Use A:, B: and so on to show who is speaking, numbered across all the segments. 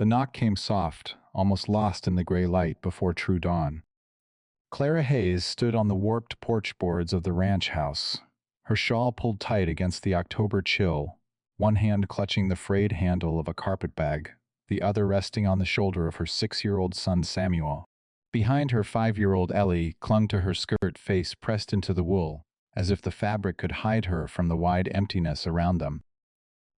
A: The knock came soft, almost lost in the gray light before true dawn. Clara Hayes stood on the warped porch boards of the ranch house, her shawl pulled tight against the October chill, one hand clutching the frayed handle of a carpetbag, the other resting on the shoulder of her 6-year-old son Samuel. Behind her 5-year-old Ellie clung to her skirt, face pressed into the wool, as if the fabric could hide her from the wide emptiness around them.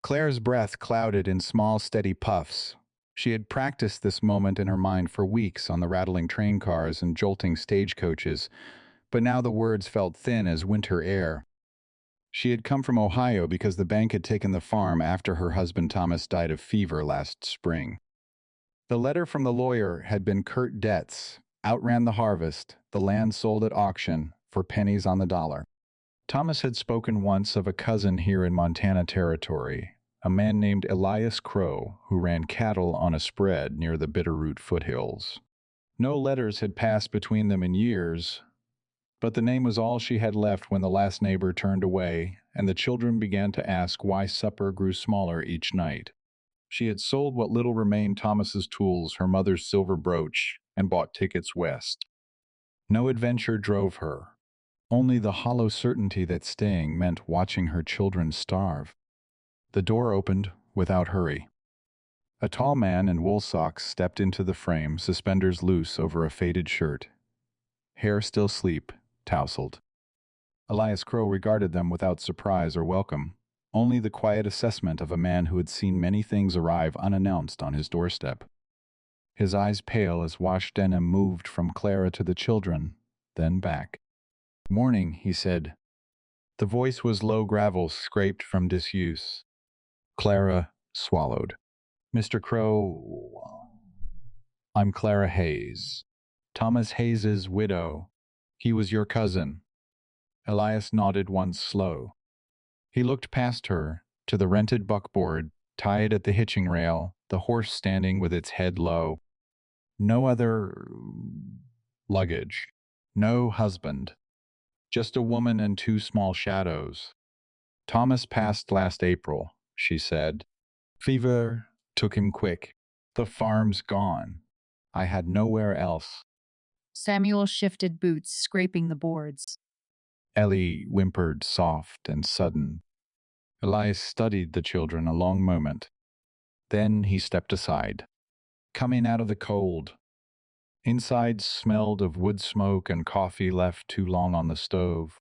A: Claire's breath clouded in small, steady puffs. She had practiced this moment in her mind for weeks on the rattling train cars and jolting stagecoaches, but now the words felt thin as winter air. She had come from Ohio because the bank had taken the farm after her husband Thomas died of fever last spring. The letter from the lawyer had been curt debts, outran the harvest, the land sold at auction for pennies on the dollar. Thomas had spoken once of a cousin here in Montana Territory, a man named Elias Crow, who ran cattle on a spread near the Bitterroot foothills. No letters had passed between them in years, but the name was all she had left when the last neighbor turned away, and the children began to ask why supper grew smaller each night. She had sold what little remained Thomas's tools, her mother's silver brooch, and bought tickets west. No adventure drove her, only the hollow certainty that staying meant watching her children starve. The door opened without hurry. A tall man in wool socks stepped into the frame, suspenders loose over a faded shirt. Hair still tousled. Elias Crow regarded them without surprise or welcome, only the quiet assessment of a man who had seen many things arrive unannounced on his doorstep. His eyes pale as washed denim moved from Clara to the children, then back. "Morning," he said. The voice was low gravel scraped from disuse. Clara swallowed. "Mr. Crow, I'm Clara Hayes. Thomas Hayes's widow. He was your cousin." Elias nodded once slow. He looked past her, to the rented buckboard, tied at the hitching rail, the horse standing with its head low. No other luggage. No husband. Just a woman and 2 small shadows. "Thomas passed last April," she said. "Fever took him quick. The farm's gone. I had nowhere else."
B: Samuel shifted boots, scraping the boards.
A: Ellie whimpered, soft and sudden. Elias studied the children a long moment. Then he stepped aside. Coming out of the cold. Inside smelled of wood smoke and coffee left too long on the stove.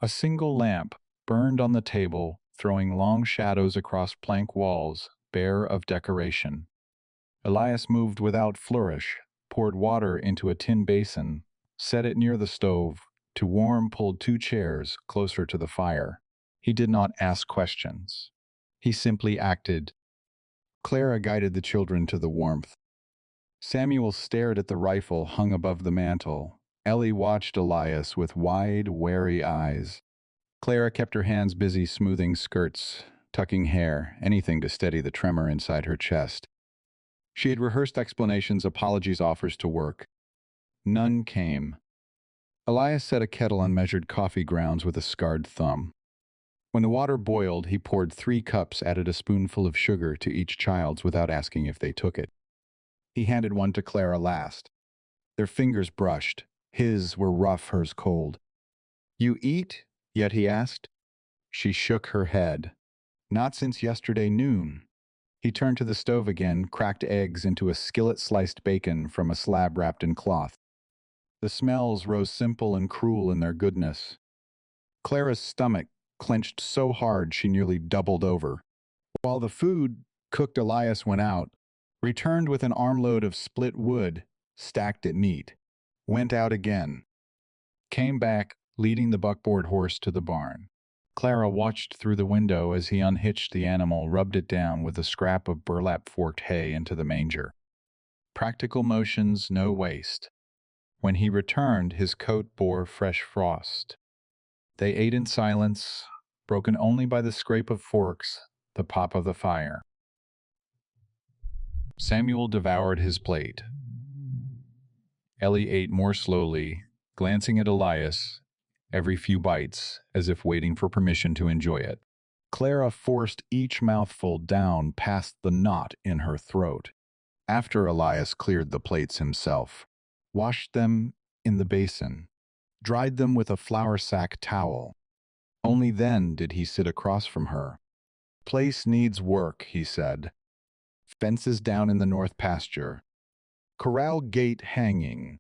A: A single lamp burned on the table, throwing long shadows across plank walls, bare of decoration. Elias moved without flourish, poured water into a tin basin, set it near the stove, to warm pulled 2 chairs closer to the fire. He did not ask questions. He simply acted. Clara guided the children to the warmth. Samuel stared at the rifle hung above the mantel. Ellie watched Elias with wide, wary eyes. Clara kept her hands busy smoothing skirts, tucking hair, anything to steady the tremor inside her chest. She had rehearsed explanations, apologies, offers to work. None came. Elias set a kettle and measured coffee grounds with a scarred thumb. When the water boiled, he poured 3 cups, added a spoonful of sugar to each child's without asking if they took it. He handed one to Clara last. Their fingers brushed. His were rough, hers cold. "You eat yet?" he asked. She shook her head. "Not since yesterday noon." He turned to the stove again, cracked eggs into a skillet-sliced bacon from a slab wrapped in cloth. The smells rose simple and cruel in their goodness. Clara's stomach clenched so hard she nearly doubled over. While the food, cooked, Elias went out, returned with an armload of split wood, stacked it neat, went out again, came back, leading the buckboard horse to the barn. Clara watched through the window as he unhitched the animal, rubbed it down with a scrap of burlap forked hay into the manger. Practical motions, no waste. When he returned, his coat bore fresh frost. They ate in silence, broken only by the scrape of forks, the pop of the fire. Samuel devoured his plate. Ellie ate more slowly, glancing at Elias every few bites, as if waiting for permission to enjoy it. Clara forced each mouthful down past the knot in her throat. After Elias cleared the plates himself, washed them in the basin, dried them with a flour sack towel, only then did he sit across from her. Place needs work, he said. Fences down in the north pasture. Corral gate hanging.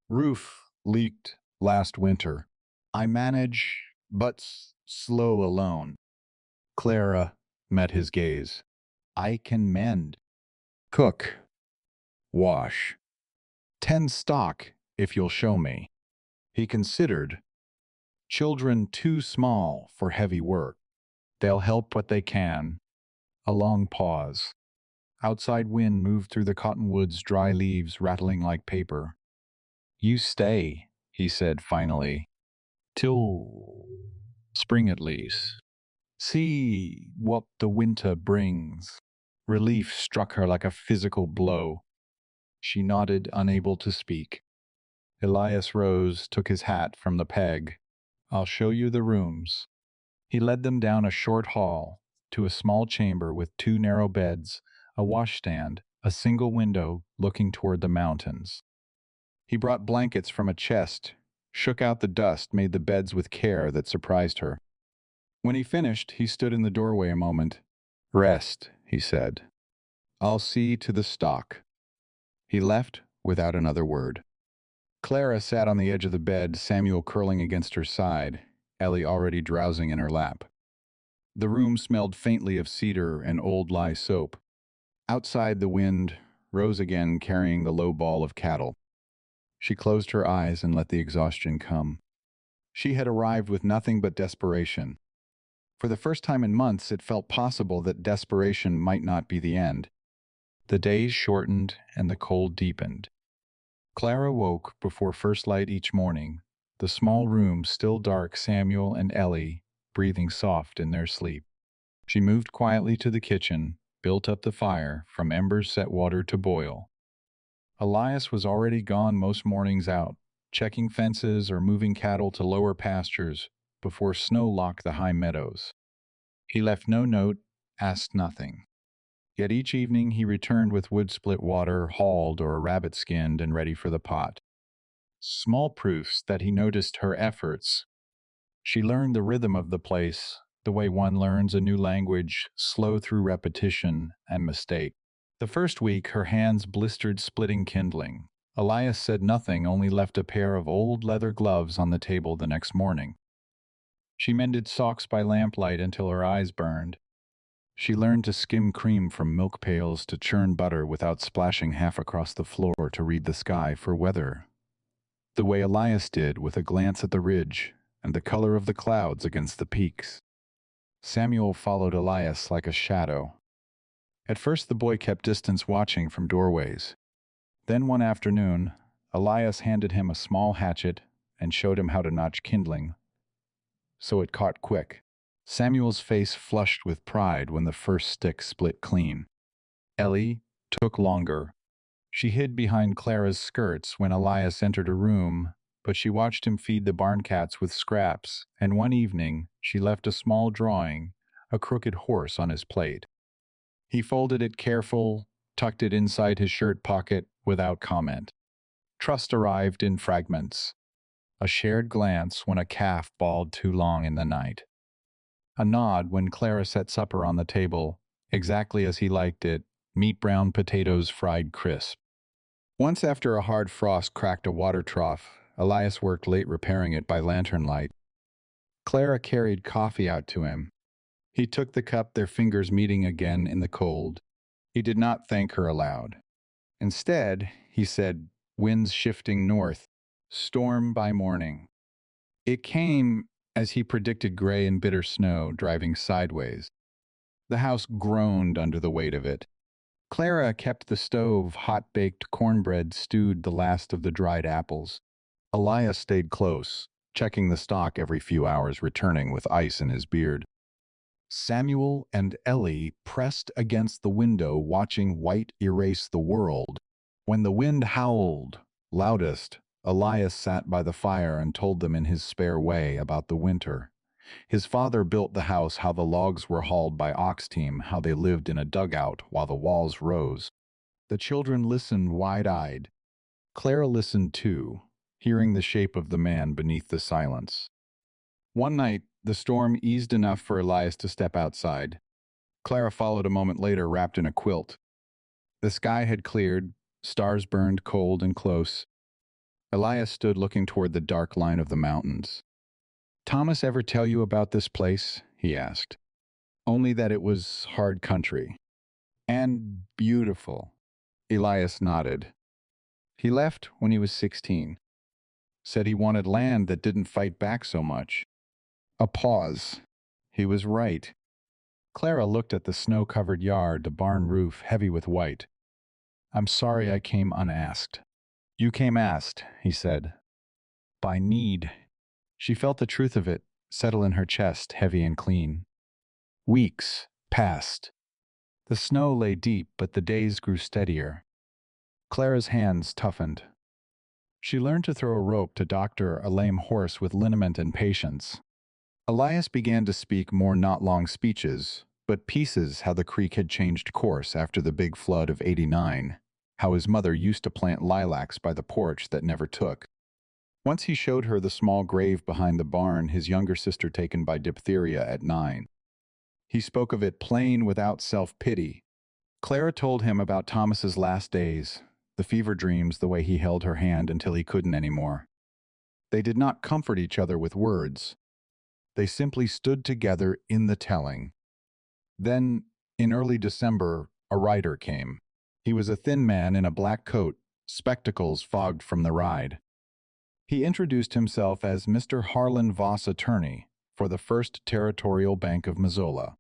A: Roof leaked last winter. I manage, but slow alone. Clara met his gaze. I can mend. Cook. Wash. Tend stock, if you'll show me. He considered. Children too small for heavy work. They'll help what they can. A long pause. Outside wind moved through the cottonwoods, dry leaves rattling like paper. You stay, he said finally. Till spring at least. See what the winter brings. Relief struck her like a physical blow. She nodded, unable to speak. Elias rose, took his hat from the peg. I'll show you the rooms. He led them down a short hall to a small chamber with two narrow beds, a washstand, a single window looking toward the mountains. He brought blankets from a chest, shook out the dust, made the beds with care that surprised her. When he finished, he stood in the doorway a moment. Rest, he said. I'll see to the stock. He left without another word. Clara sat on the edge of the bed, Samuel curling against her side, Ellie already drowsing in her lap. The room smelled faintly of cedar and old lye soap. Outside, the wind rose again, carrying the low ball of cattle. She closed her eyes and let the exhaustion come. She had arrived with nothing but desperation. For the first time in months, it felt possible that desperation might not be the end. The days shortened and the cold deepened. Clara woke before first light each morning, the small room still dark, Samuel and Ellie breathing soft in their sleep. She moved quietly to the kitchen, built up the fire, from embers set water to boil. Elias was already gone most mornings out, checking fences or moving cattle to lower pastures before snow locked the high meadows. He left no note, asked nothing. Yet each evening he returned with wood split water, hauled or rabbit skinned and ready for the pot. Small proofs that he noticed her efforts. She learned the rhythm of the place, the way one learns a new language, slow through repetition and mistake. The first week her hands blistered splitting kindling. Elias said nothing, only left a pair of old leather gloves on the table the next morning. She mended socks by lamplight until her eyes burned. She learned to skim cream from milk pails, to churn butter without splashing half across the floor, to read the sky for weather. The way Elias did, with a glance at the ridge and the color of the clouds against the peaks. Samuel followed Elias like a shadow. At first the boy kept distance, watching from doorways. Then one afternoon, Elias handed him a small hatchet and showed him how to notch kindling, so it caught quick. Samuel's face flushed with pride when the first stick split clean. Ellie took longer. She hid behind Clara's skirts when Elias entered a room, but she watched him feed the barn cats with scraps, and one evening she left a small drawing, a crooked horse, on his plate. He folded it careful, tucked it inside his shirt pocket without comment. Trust arrived in fragments. A shared glance when a calf bawled too long in the night. A nod when Clara set supper on the table, exactly as he liked it, meat brown potatoes fried crisp. Once, after a hard frost cracked a water trough, Elias worked late repairing it by lantern light. Clara carried coffee out to him. He took the cup, their fingers meeting again in the cold. He did not thank her aloud. Instead, he said, winds shifting north, storm by morning. It came, as he predicted, gray and bitter snow driving sideways. The house groaned under the weight of it. Clara kept the stove, hot-baked cornbread stewed the last of the dried apples. Elias stayed close, checking the stock every few hours, returning with ice in his beard. Samuel and Ellie pressed against the window, watching white erase the world. When the wind howled loudest, Elias sat by the fire and told them in his spare way about the winter. His father built the house, how the logs were hauled by ox team, how they lived in a dugout while the walls rose. The children listened wide-eyed. Clara listened too, hearing the shape of the man beneath the silence. One night, the storm eased enough for Elias to step outside. Clara followed a moment later, wrapped in a quilt. The sky had cleared, stars burned cold and close. Elias stood looking toward the dark line of the mountains. "Thomas ever tell you about this place?" he asked. "Only that it was hard country. And beautiful." Elias nodded. "He left when he was 16. Said he wanted land that didn't fight back so much." A pause. He was right. Clara looked at the snow-covered yard, the barn roof heavy with white. "I'm sorry I came unasked." "You came asked," he said. "By need." She felt the truth of it settle in her chest, heavy and clean. Weeks passed. The snow lay deep, but the days grew steadier. Clara's hands toughened. She learned to throw a rope to doctor a lame horse with liniment and patience. Elias began to speak more not long speeches, but pieces how the creek had changed course after the big flood of '89, how his mother used to plant lilacs by the porch that never took. Once he showed her the small grave behind the barn, his younger sister taken by diphtheria at 9. He spoke of it plain without self-pity. Clara told him about Thomas's last days, the fever dreams, the way he held her hand until he couldn't anymore. They did not comfort each other with words. They simply stood together in the telling. Then, in early December, a rider came. He was a thin man in a black coat, spectacles fogged from the ride. He introduced himself as Mr. Harlan Voss, attorney for the First Territorial Bank of Missoula.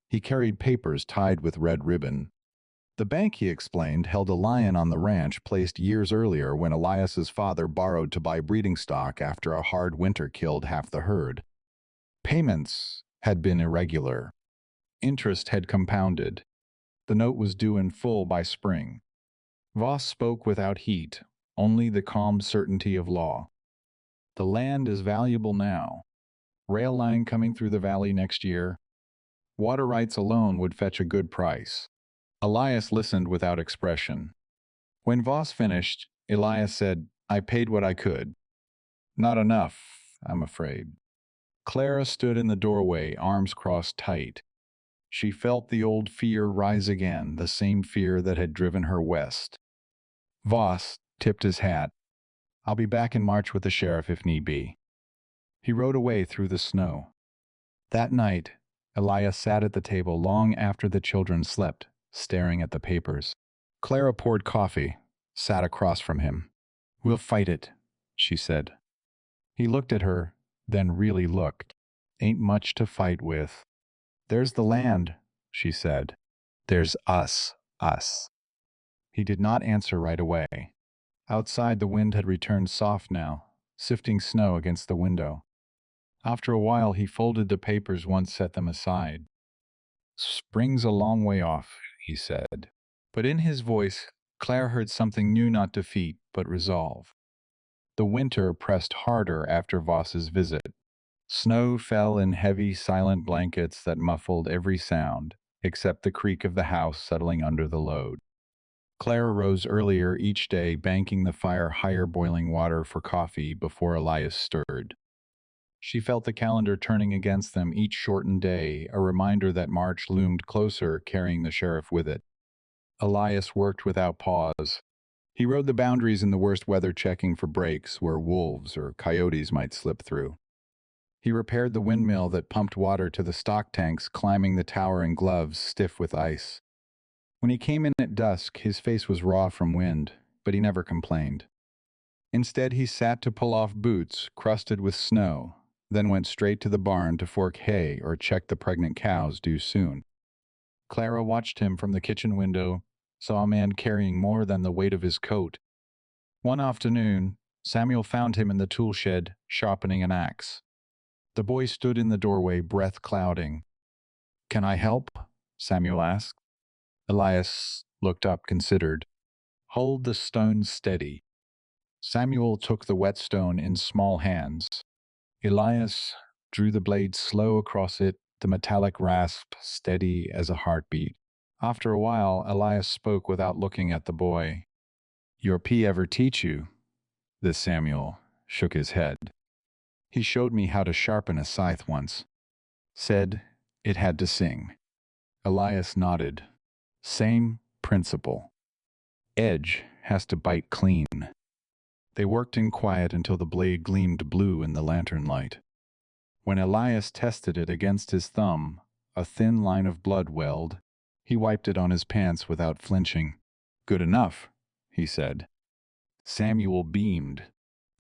A: He carried papers tied with red ribbon. The bank, he explained, held a lion on the ranch placed years earlier when Elias's father borrowed to buy breeding stock after a hard winter killed half the herd. Payments had been irregular. Interest had compounded. The note was due in full by spring. Voss spoke without heat, only the calm certainty of law. "The land is valuable now. Rail line coming through the valley next year. Water rights alone would fetch a good price." Elias listened without expression. When Voss finished, Elias said, "I paid what I could." "Not enough, I'm afraid." Clara stood in the doorway, arms crossed tight. She felt the old fear rise again, the same fear that had driven her west. Voss tipped his hat. "I'll be back in March with the sheriff if need be." He rode away through the snow. That night, Elias sat at the table long after the children slept, staring at the papers. Clara poured coffee, sat across from him. "We'll fight it," she said. He looked at her, then really looked. "Ain't much to fight with." "There's the land," she said. "There's us." He did not answer right away. Outside, the wind had returned soft now, sifting snow against the window. After a while, he folded the papers once, set them aside. "Spring's a long way off," he said. But in his voice, Claire heard something new, not defeat, but resolve. The winter pressed harder after Voss's visit. Snow fell in heavy, silent blankets that muffled every sound, except the creak of the house settling under the load. Claire rose earlier each day, banking the fire higher boiling water for coffee before Elias stirred. She felt the calendar turning against them each shortened day, a reminder that March loomed closer, carrying the sheriff with it. Elias worked without pause. He rode the boundaries in the worst weather, checking for breaks where wolves or coyotes might slip through. He repaired the windmill that pumped water to the stock tanks, climbing the tower in gloves stiff with ice. When he came in at dusk, his face was raw from wind, but he never complained. Instead, he sat to pull off boots crusted with snow, then went straight to the barn to fork hay or check the pregnant cows due soon. Clara watched him from the kitchen window, saw a man carrying more than the weight of his coat. One afternoon, Samuel found him in the tool shed, sharpening an axe. The boy stood in the doorway, breath clouding. "Can I help?" Samuel asked. Elias looked up, considered. "Hold the stone steady." Samuel took the whetstone in small hands. Elias drew the blade slow across it, the metallic rasp steady as a heartbeat. After a while, Elias spoke without looking at the boy. Your P ever teach you? This Samuel shook his head. He showed me how to sharpen a scythe once. Said it had to sing. Elias nodded. Same principle. Edge has to bite clean. They worked in quiet until the blade gleamed blue in the lantern light. When Elias tested it against his thumb, a thin line of blood welled. He wiped it on his pants without flinching. Good enough, he said. Samuel beamed.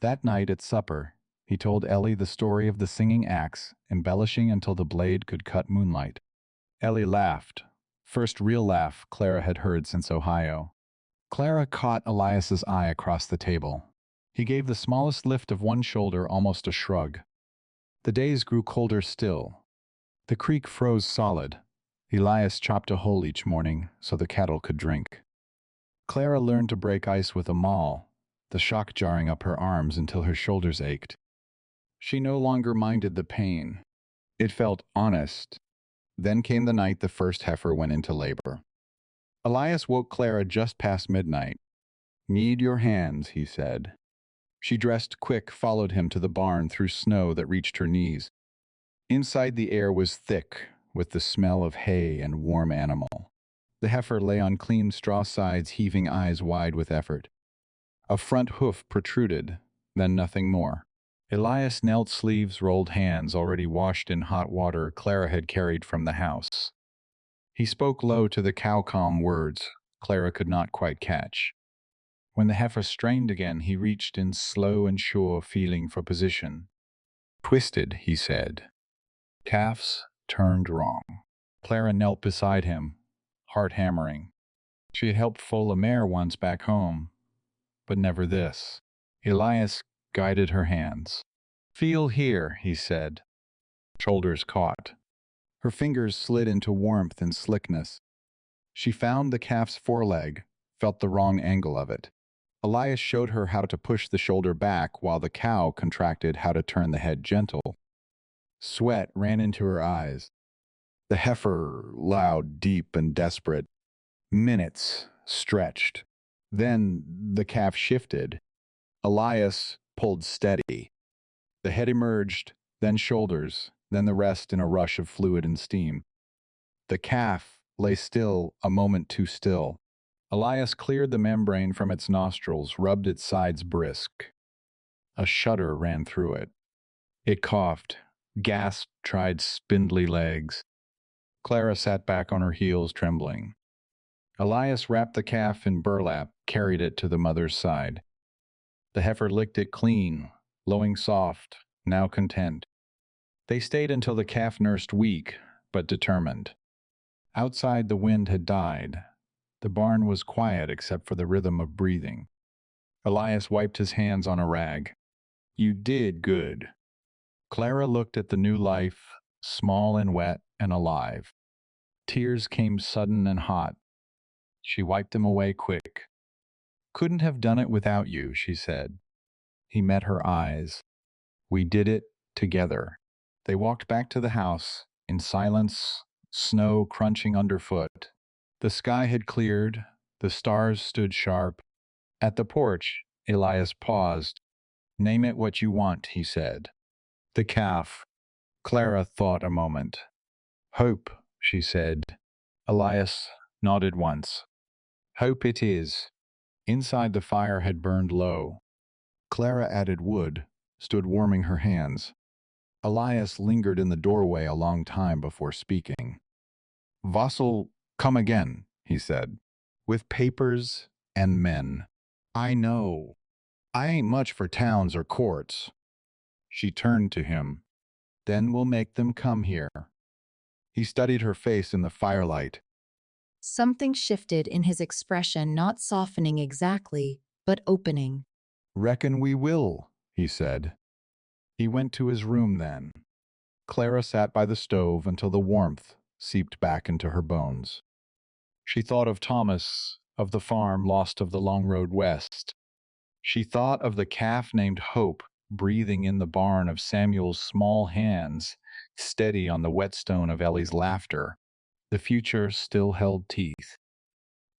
A: That night at supper, he told Ellie the story of the singing axe, embellishing until the blade could cut moonlight. Ellie laughed. First real laugh Clara had heard since Ohio. Clara caught Elias's eye across the table. He gave the smallest lift of one shoulder almost a shrug. The days grew colder still. The creek froze solid. Elias chopped a hole each morning so the cattle could drink. Clara learned to break ice with a maul, the shock jarring up her arms until her shoulders ached. She no longer minded the pain. It felt honest. Then came the night the first heifer went into labor. Elias woke Clara just past midnight. Need your hands, he said. She dressed quick, followed him to the barn through snow that reached her knees. Inside the air was thick, with the smell of hay and warm animal. The heifer lay on clean straw sides, heaving eyes wide with effort. A front hoof protruded, then nothing more. Elias knelt, sleeves rolled, hands already washed in hot water Clara had carried from the house. He spoke low to the cow, calm words Clara could not quite catch. When the heifer strained again, he reached in slow and sure, feeling for position. Twisted, he said. Calves turned wrong. Clara knelt beside him, heart hammering. She had helped foal a mare once back home, but never this. Elias guided her hands. Feel here, he said. Shoulders caught. Her fingers slid into warmth and slickness. She found the calf's foreleg, felt the wrong angle of it. Elias showed her how to push the shoulder back while the cow contracted how to turn the head gentle. Sweat ran into her eyes. The heifer, loud, deep, and desperate. Minutes stretched. Then the calf shifted. Elias pulled steady. The head emerged, then shoulders, then the rest in a rush of fluid and steam. The calf lay still, a moment too still. Elias cleared the membrane from its nostrils, rubbed its sides brisk. A shudder ran through it. It coughed, gasped, tried spindly legs. Clara sat back on her heels, trembling. Elias wrapped the calf in burlap, carried it to the mother's side. The heifer licked it clean, lowing soft, now content. They stayed until the calf nursed weak, but determined. Outside, the wind had died. The barn was quiet except for the rhythm of breathing. Elias wiped his hands on a rag. You did good. Clara looked at the new life, small and wet and alive. Tears came sudden and hot. She wiped them away quick. Couldn't have done it without you, she said. He met her eyes. We did it together. They walked back to the house, in silence, snow crunching underfoot. The sky had cleared, the stars stood sharp. At the porch, Elias paused. Name it what you want, he said. The calf. Clara thought a moment. Hope, she said. Elias nodded once. Hope it is. Inside the fire had burned low. Clara added wood, stood warming her hands. Elias lingered in the doorway a long time before speaking. Vassal, come again, he said, with papers and men. I know. I ain't much for towns or courts. She turned to him. Then we'll make them come here. He studied her face in the firelight.
B: Something shifted in his expression, not softening exactly, but opening.
A: Reckon we will, he said. He went to his room then. Clara sat by the stove until the warmth seeped back into her bones. She thought of Thomas, of the farm lost of the long road west. She thought of the calf named Hope breathing in the barn, of Samuel's small hands steady on the whetstone of Ellie's laughter. The future still held teeth.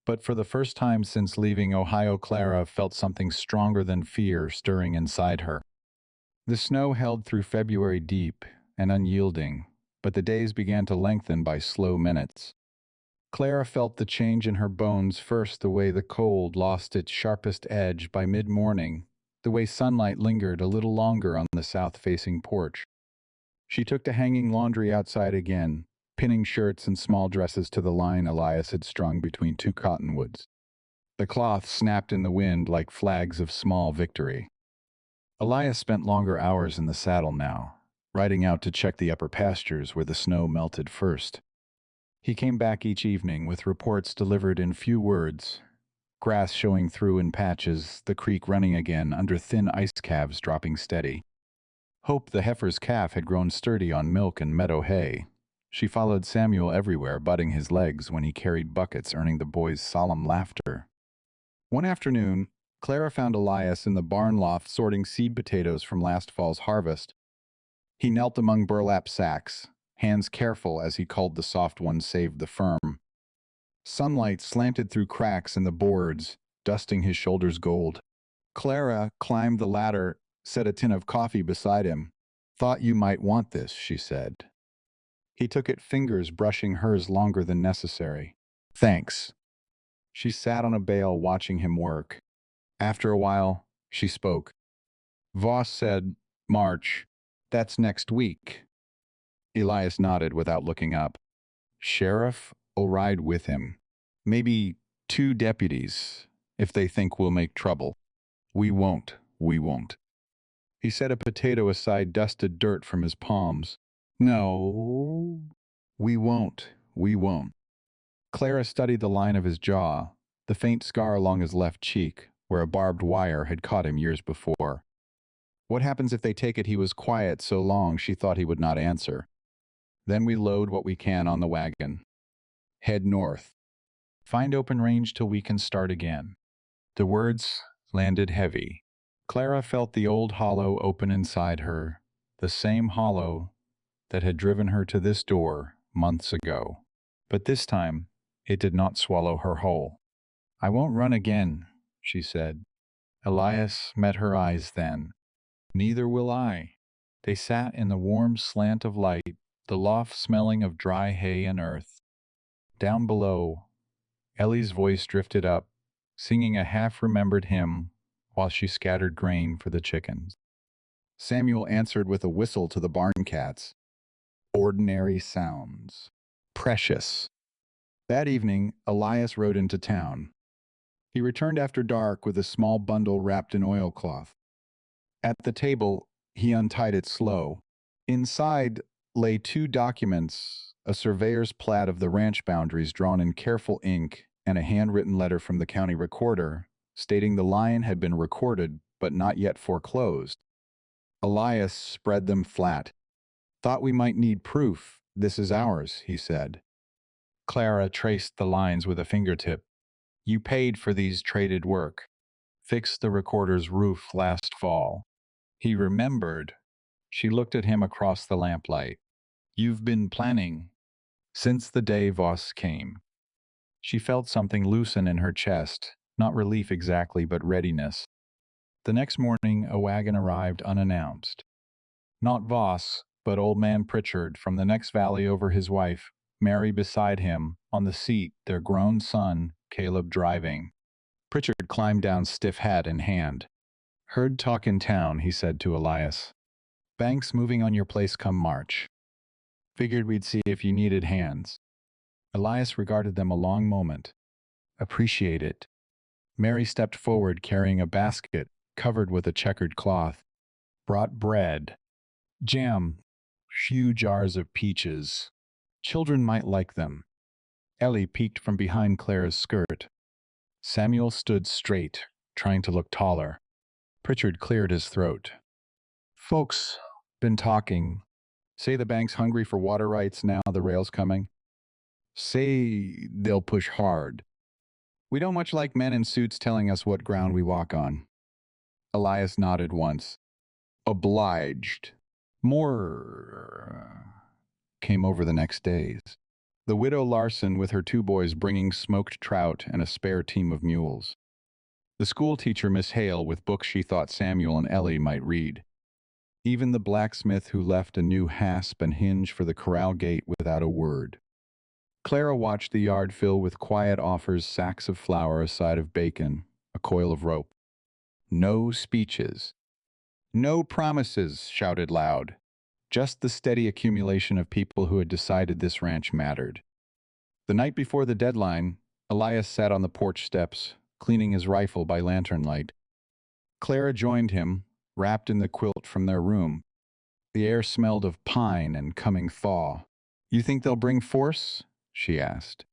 A: But for the first time since leaving Ohio, Clara felt something stronger than fear stirring inside her. The snow held through February deep and unyielding, but the days began to lengthen by slow minutes. Clara felt the change in her bones first, the way the cold lost its sharpest edge by mid-morning, the way sunlight lingered a little longer on the south-facing porch. She took to hanging laundry outside again, pinning shirts and small dresses to the line Elias had strung between two cottonwoods. The cloth snapped in the wind like flags of small victory. Elias spent longer hours in the saddle now, riding out to check the upper pastures where the snow melted first. He came back each evening with reports delivered in few words, grass showing through in patches, the creek running again under thin ice calves dropping steady. Hope, the heifer's calf, had grown sturdy on milk and meadow hay. She followed Samuel everywhere, butting his legs when he carried buckets, earning the boys' solemn laughter. One afternoon, Clara found Elias in the barn loft sorting seed potatoes from last fall's harvest. He knelt among burlap sacks, hands careful as he culled the soft ones saved the firm. Sunlight slanted through cracks in the boards, dusting his shoulders gold. Clara climbed the ladder, set a tin of coffee beside him. "Thought you might want this," she said. He took it, fingers brushing hers longer than necessary. "Thanks." She sat on a bale watching him work. After a while, she spoke. "Voss said, March. That's next week." Elias nodded without looking up. "Sheriff will ride with him. Maybe 2 deputies, if they think we'll make trouble." We won't." He set a potato aside, dusted dirt from his palms. "No, we won't." Clara studied the line of his jaw, the faint scar along his left cheek, where a barbed wire had caught him years before. What happens if they take it? He was quiet so long she thought he would not answer. "Then we load what we can on the wagon. Head north. Find open range till we can start again." The words landed heavy. Clara felt the old hollow open inside her, the same hollow that had driven her to this door months ago. But this time, it did not swallow her whole. "I won't run again," she said. Elias met her eyes then. "Neither will I." They sat in the warm slant of light, the loft smelling of dry hay and earth. Down below, Ellie's voice drifted up, singing a half-remembered hymn while she scattered grain for the chickens. Samuel answered with a whistle to the barn cats. Ordinary sounds. Precious. That evening, Elias rode into town. He returned after dark with a small bundle wrapped in oilcloth. At the table, he untied it slow. Inside lay 2 documents, a surveyor's plat of the ranch boundaries drawn in careful ink, and a handwritten letter from the county recorder, stating the line had been recorded but not yet foreclosed. Elias spread them flat. "Thought we might need proof. This is ours," he said. Clara traced the lines with a fingertip. "You paid for these traded work. Fixed the recorder's roof last fall." He remembered. She looked at him across the lamplight. "You've been planning since the day Voss came." She felt something loosen in her chest, not relief exactly, but readiness. The next morning, a wagon arrived unannounced. Not Voss, but old man Pritchard from the next valley over, his wife, Mary, beside him, on the seat, their grown son, Caleb, driving. Pritchard climbed down, stiff hat in hand. "Heard talk in town," he said to Elias. "Banks moving on your place come March. Figured we'd see if you needed hands." Elias regarded them a long moment. "Appreciate it." Mary stepped forward, carrying a basket covered with a checkered cloth. "Brought bread, jam, few jars of peaches. Children might like them." Ellie peeked from behind Clara's skirt. Samuel stood straight, trying to look taller. Pritchard cleared his throat. "Folks been talking. Say the bank's hungry for water rights now the rail's coming. Say they'll push hard. We don't much like men in suits telling us what ground we walk on." Elias nodded once. "Obliged." More came over the next days. The widow Larson with her two boys bringing smoked trout and a spare team of mules. The school teacher Miss Hale with books she thought Samuel and Ellie might read. Even the blacksmith who left a new hasp and hinge for the corral gate without a word. Clara watched the yard fill with quiet offers, sacks of flour, a side of bacon, a coil of rope. No speeches. No promises, shouted loud. Just the steady accumulation of people who had decided this ranch mattered. The night before the deadline, Elias sat on the porch steps, cleaning his rifle by lantern light. Clara joined him, wrapped in the quilt from their room. The air smelled of pine and coming thaw. "You think they'll bring force?" she asked.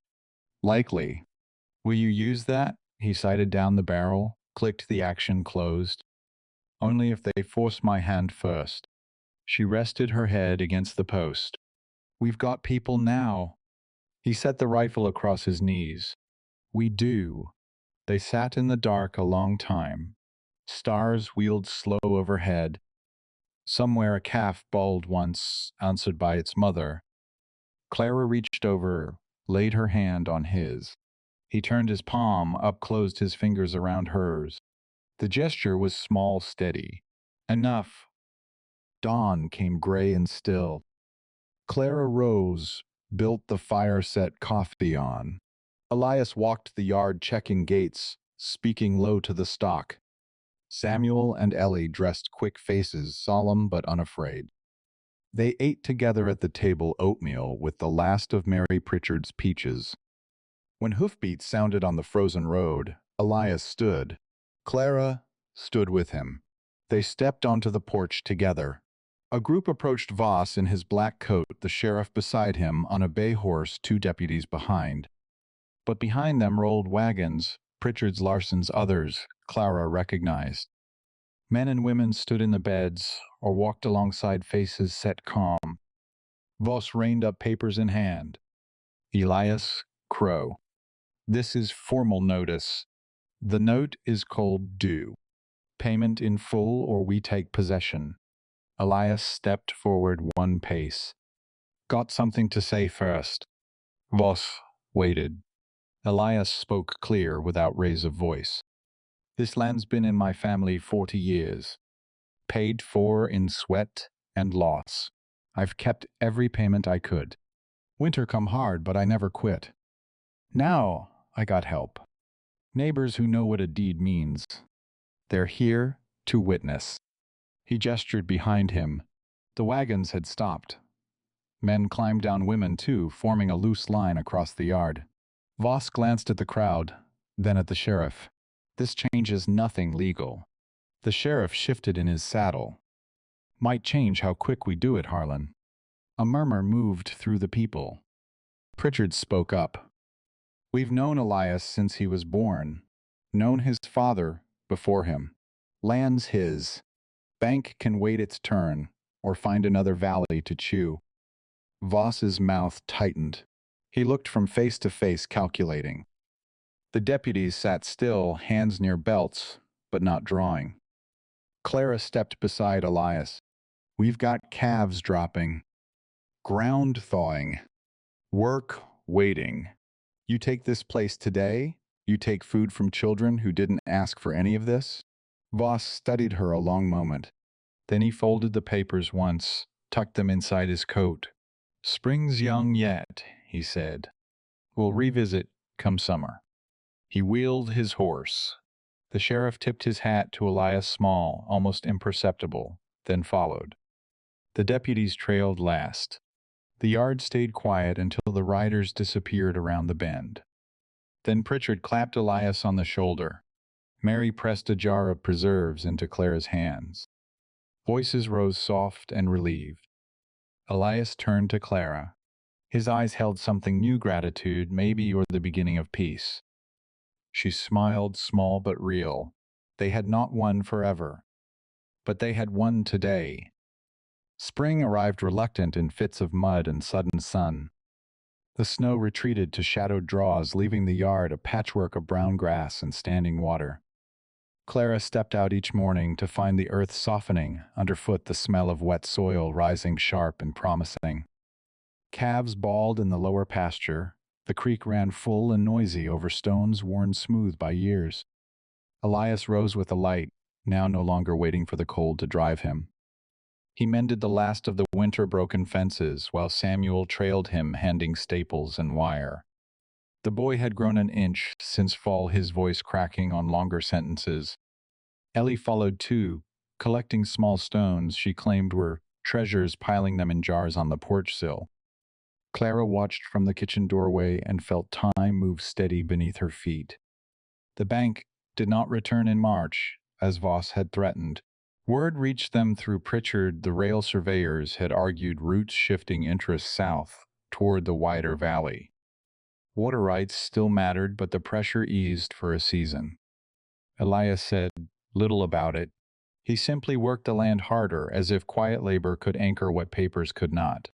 A: "Likely. Will you use that?" He sighted down the barrel, clicked the action closed. "Only if they force my hand first." She rested her head against the post. "We've got people now." He set the rifle across his knees. "We do." They sat in the dark a long time. Stars wheeled slow overhead. Somewhere a calf bawled once, answered by its mother. Clara reached over, laid her hand on his. He turned his palm up, closed his fingers around hers. The gesture was small, steady. Enough. Dawn came gray and still. Clara rose, built the fire, set coffee on. Elias walked the yard, checking gates, speaking low to the stock. Samuel and Ellie dressed quick faces, solemn but unafraid. They ate together at the table oatmeal with the last of Mary Pritchard's peaches. When hoofbeats sounded on the frozen road, Elias stood. Clara stood with him. They stepped onto the porch together. A group approached Voss in his black coat, the sheriff beside him on a bay horse, two deputies behind. But behind them rolled wagons, Pritchard's, Larson's, others, Clara recognized. Men and women stood in the beds or walked alongside, faces set calm. Voss reined up, papers in hand. "Elias Crow. This is formal notice. The note is called due. Payment in full or we take possession." Elias stepped forward one pace. "Got something to say first." Voss waited. Elias spoke clear, without raise of voice. "This land's been in my family 40 years. Paid for in sweat and loss. I've kept every payment I could. Winter come hard, but I never quit. Now I got help. Neighbors who know what a deed means. They're here to witness." He gestured behind him. The wagons had stopped. Men climbed down, women too, forming a loose line across the yard. Voss glanced at the crowd, then at the sheriff. "This changes nothing legal." The sheriff shifted in his saddle. "Might change how quick we do it, Harlan." A murmur moved through the people. Pritchard spoke up. "We've known Elias since he was born. Known his father before him. Land's his. Bank can wait its turn, or find another valley to chew." Voss's mouth tightened. He looked from face to face, calculating. The deputies sat still, hands near belts, but not drawing. Clara stepped beside Elias. "We've got calves dropping. Ground thawing. Work waiting. You take this place today? You take food from children who didn't ask for any of this?" Voss studied her a long moment. Then he folded the papers once, tucked them inside his coat. "Spring's young yet," he said. "We'll revisit come summer." He wheeled his horse. The sheriff tipped his hat to Elias, small, almost imperceptible, then followed. The deputies trailed last. The yard stayed quiet until the riders disappeared around the bend. Then Pritchard clapped Elias on the shoulder. Mary pressed a jar of preserves into Clara's hands. Voices rose soft and relieved. Elias turned to Clara. His eyes held something new, gratitude, maybe, or the beginning of peace. She smiled, small but real. They had not won forever, but they had won today. Spring arrived reluctant in fits of mud and sudden sun. The snow retreated to shadowed draws, leaving the yard a patchwork of brown grass and standing water. Clara stepped out each morning to find the earth softening, underfoot the smell of wet soil rising sharp and promising. Calves bawled in the lower pasture. The creek ran full and noisy over stones worn smooth by years. Elias rose with a light, now no longer waiting for the cold to drive him. He mended the last of the winter-broken fences while Samuel trailed him handing staples and wire. The boy had grown an inch since fall, his voice cracking on longer sentences. Ellie followed too, collecting small stones she claimed were treasures, piling them in jars on the porch sill. Clara watched from the kitchen doorway and felt time move steady beneath her feet. The bank did not return in March, as Voss had threatened. Word reached them through Pritchard. The rail surveyors had argued routes shifting interests south toward the wider valley. Water rights still mattered, but the pressure eased for a season. Elias said little about it. He simply worked the land harder, as if quiet labor could anchor what papers could not.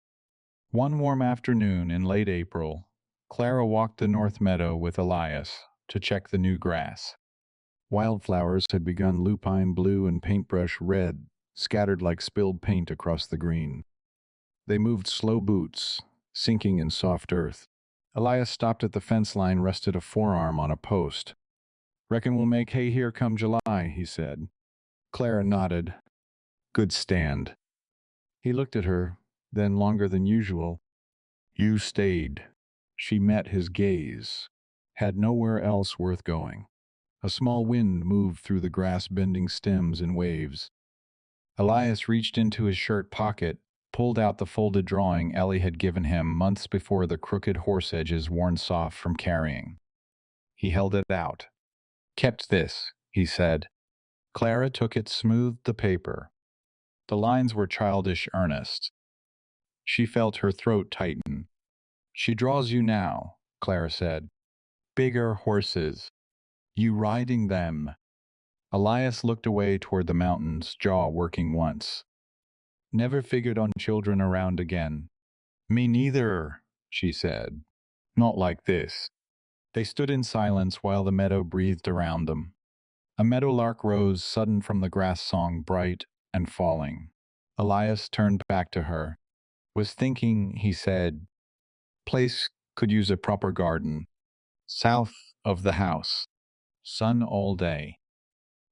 A: One warm afternoon in late April, Clara walked the north meadow with Elias to check the new grass. Wildflowers had begun lupine blue and paintbrush red, scattered like spilled paint across the green. They moved slow boots, sinking in soft earth. Elias stopped at the fence line, rested a forearm on a post. "Reckon we'll make hay here come July," he said. Clara nodded. "Good stand." He looked at her, then longer than usual. "You stayed." She met his gaze. Had nowhere else worth going. A small wind moved through the grass, bending stems in waves. Elias reached into his shirt pocket, pulled out the folded drawing Ellie had given him months before, the crooked horse edges worn soft from carrying. He held it out. "Kept this," he said. Clara took it, smoothed the paper. The lines were childish earnest. She felt her throat tighten. "She draws you now," Clara said. "Bigger horses. You riding them." Elias looked away toward the mountains, jaw working once. "Never figured on children around again." "Me neither," she said. "Not like this." They stood in silence while the meadow breathed around them. A meadowlark rose sudden from the grass song, bright and falling. Elias turned back to her. "Was thinking," he said. "Place could use a proper garden. South of the house. Sun all day.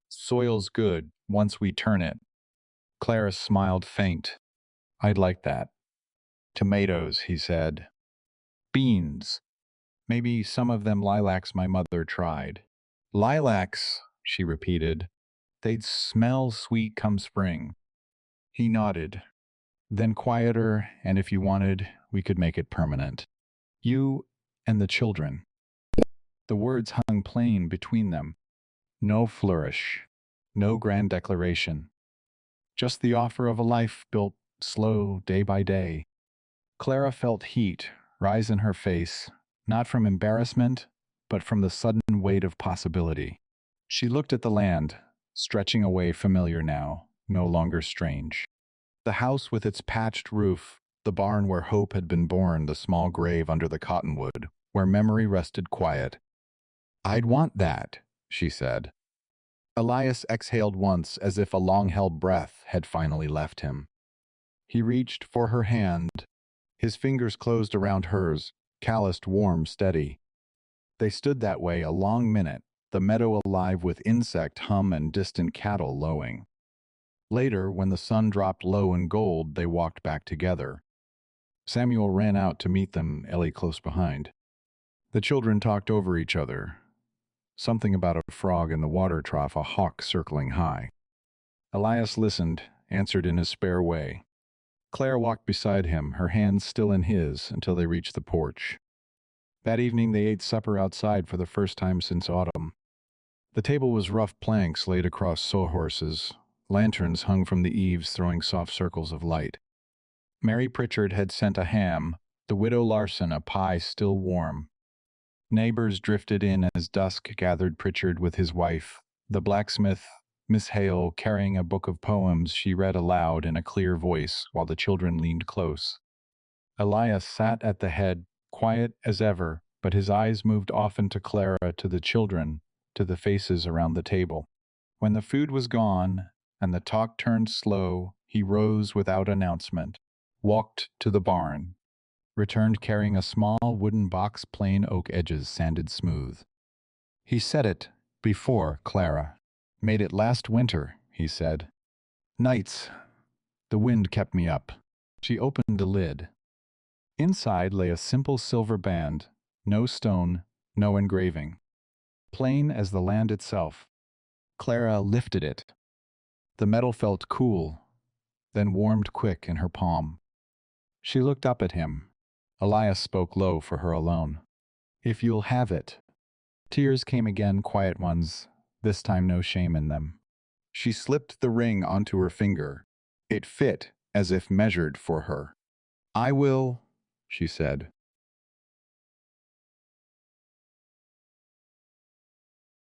A: Soil's good once we turn it." Clara smiled faint. "I'd like that." "Tomatoes," he said. "Beans. Maybe some of them lilacs my mother tried." "Lilacs," she repeated. "They'd smell sweet come spring." He nodded. "Then quieter, and if you wanted, we could make it permanent. You and the children." The words hung plain between them. No flourish. No grand declaration. Just the offer of a life built slow, day by day. Clara felt heat rise in her face, not from embarrassment, but from the sudden weight of possibility. She looked at the land, stretching away, familiar now, no longer strange. The house with its patched roof, the barn where hope had been born, the small grave under the cottonwood, where memory rested quiet. "I'd want that," she said. Elias exhaled once, as if a long-held breath had finally left him. He reached for her hand. His fingers closed around hers, calloused, warm, steady. They stood that way a long minute, the meadow alive with insect hum and distant cattle lowing. Later, when the sun dropped low in gold, they walked back together. Samuel ran out to meet them, Ellie close behind. The children talked over each other. Something about a frog in the water trough, a hawk circling high. Elias listened, answered in his spare way. Claire walked beside him, her hands still in his, until they reached the porch. That evening they ate supper outside for the first time since autumn. The table was rough planks laid across sawhorses. Lanterns hung from the eaves, throwing soft circles of light. Mary Pritchard had sent a ham, the widow Larson a pie still warm. Neighbors drifted in as dusk gathered. Pritchard with his wife, the blacksmith, Miss Hale, carrying a book of poems she read aloud in a clear voice while the children leaned close. Elias sat at the head, quiet as ever, but his eyes moved often to Clara, to the children, to the faces around the table. When the food was gone and the talk turned slow, he rose without announcement, walked to the barn. returned carrying a small wooden box, plain oak edges sanded smooth. He said it before, Clara. Made it last winter, he said. Nights. The wind kept me up. She opened the lid. Inside lay a simple silver band, no stone, no engraving. Plain as the land itself. Clara lifted it. The metal felt cool, then warmed quick in her palm. She looked up at him. Elias spoke low for her alone. If you'll have it. Tears came again, quiet ones, this time no shame in them. She slipped the ring onto her finger. It fit as if measured for her. I will, she said.